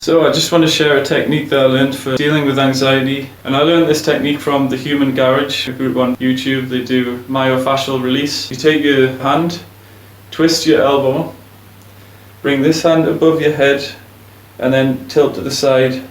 So I just want to share a technique that I learned for dealing with anxiety, and I learned this technique from the Human Garage, a group on YouTube. They do myofascial release. You take your hand, twist your elbow, bring this hand above your head and then tilt to the side.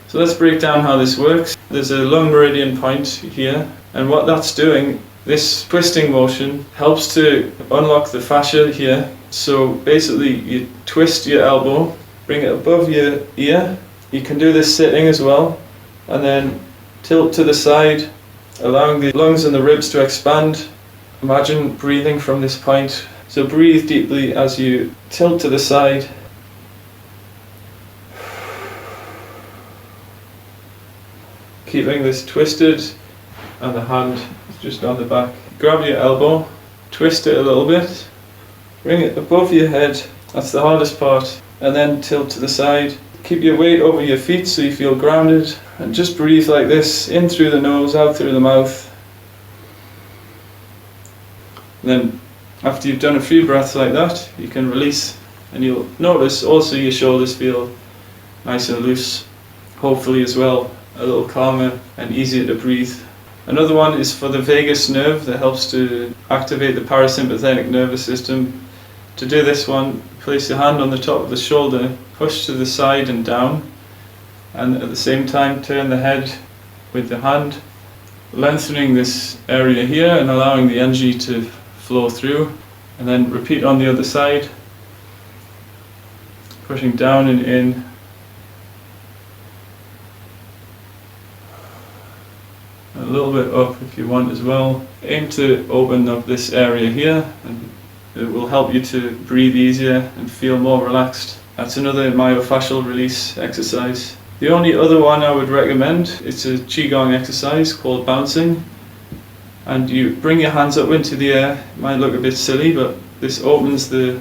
So let's break down how this works. There's a lung meridian point here, and what that's doing, this twisting motion helps to unlock the fascia here. So basically you twist your elbow, bring it above your ear. You can do this sitting as well, and then tilt to the side, allowing the lungs and the ribs to expand. Imagine breathing from this point. So breathe deeply as you tilt to the side. Keeping this twisted, and the hand is just on the back. Grab your elbow, twist it a little bit, bring it above your head. That's the hardest part. And then tilt to the side. Keep your weight over your feet so you feel grounded, and just breathe like this, in through the nose, out through the mouth. And then after you've done a few breaths like that, you can release, and you'll notice also your shoulders feel nice and loose, hopefully as well, a little calmer and easier to breathe. Another one is for the vagus nerve that helps to activate the parasympathetic nervous system. To do this one, place your hand on the top of the shoulder, push to the side and down, and at the same time turn the head with the hand, lengthening this area here and allowing the energy to flow through. And then repeat on the other side, pushing down and in. A little bit up if you want as well. Aim to open up this area here, and it will help you to breathe easier and feel more relaxed. That's another myofascial release exercise. The only other one I would recommend, it's a qigong exercise called bouncing. And you bring your hands up into the air. It might look a bit silly, but this opens the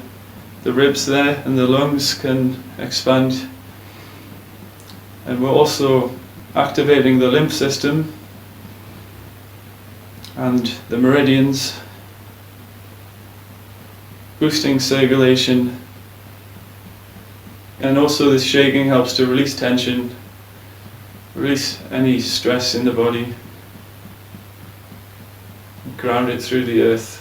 ribs there, and the lungs can expand. And we're also activating the lymph system and the meridians, boosting circulation. And also this shaking helps to release tension, release any stress in the body, ground it through the earth.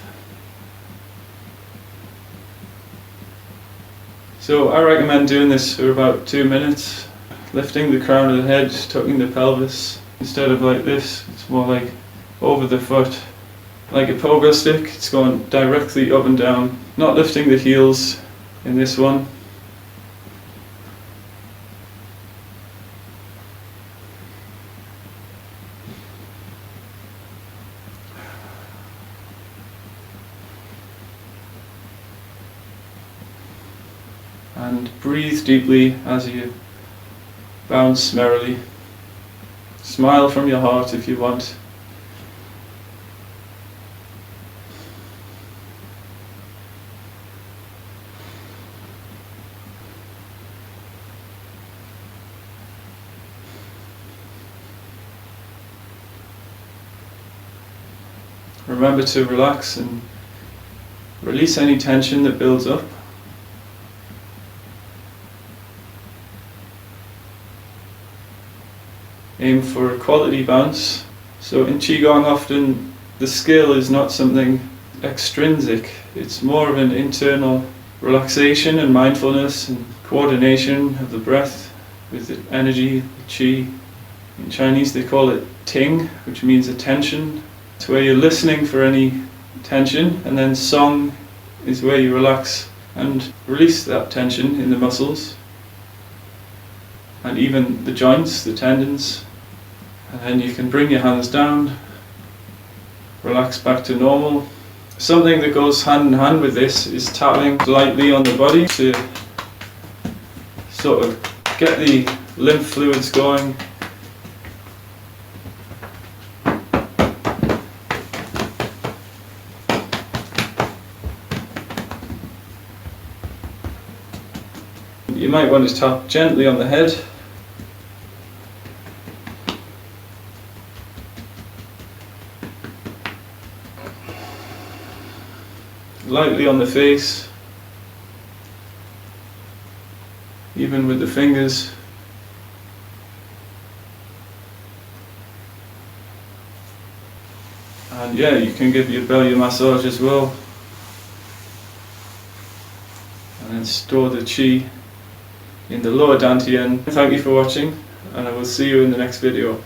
So I recommend doing this for about 2 minutes, lifting the crown of the head, tucking the pelvis. Instead of like this, it's more like over the foot, like a pogo stick. It's going directly up and down, not lifting the heels in this one. And breathe deeply as you bounce merrily. Smile from your heart if you want. Remember to relax and release any tension that builds up. Aim for a quality bounce. So in qigong often the skill is not something extrinsic, it's more of an internal relaxation and mindfulness and coordination of the breath with the energy, the qi. In Chinese they call it ting, which means attention. It's where you're listening for any tension, and then song is where you relax and release that tension in the muscles and even the joints, the tendons. And then you can bring your hands down, relax back to normal. Something that goes hand in hand with this is tapping lightly on the body to sort of get the lymph fluids going. You might want to tap gently on the head. Lightly on the face. even with the fingers. And yeah, you can give your belly a massage as well, and then store the chi in the lower dantian. Thank you for watching, and I will see you in the next video.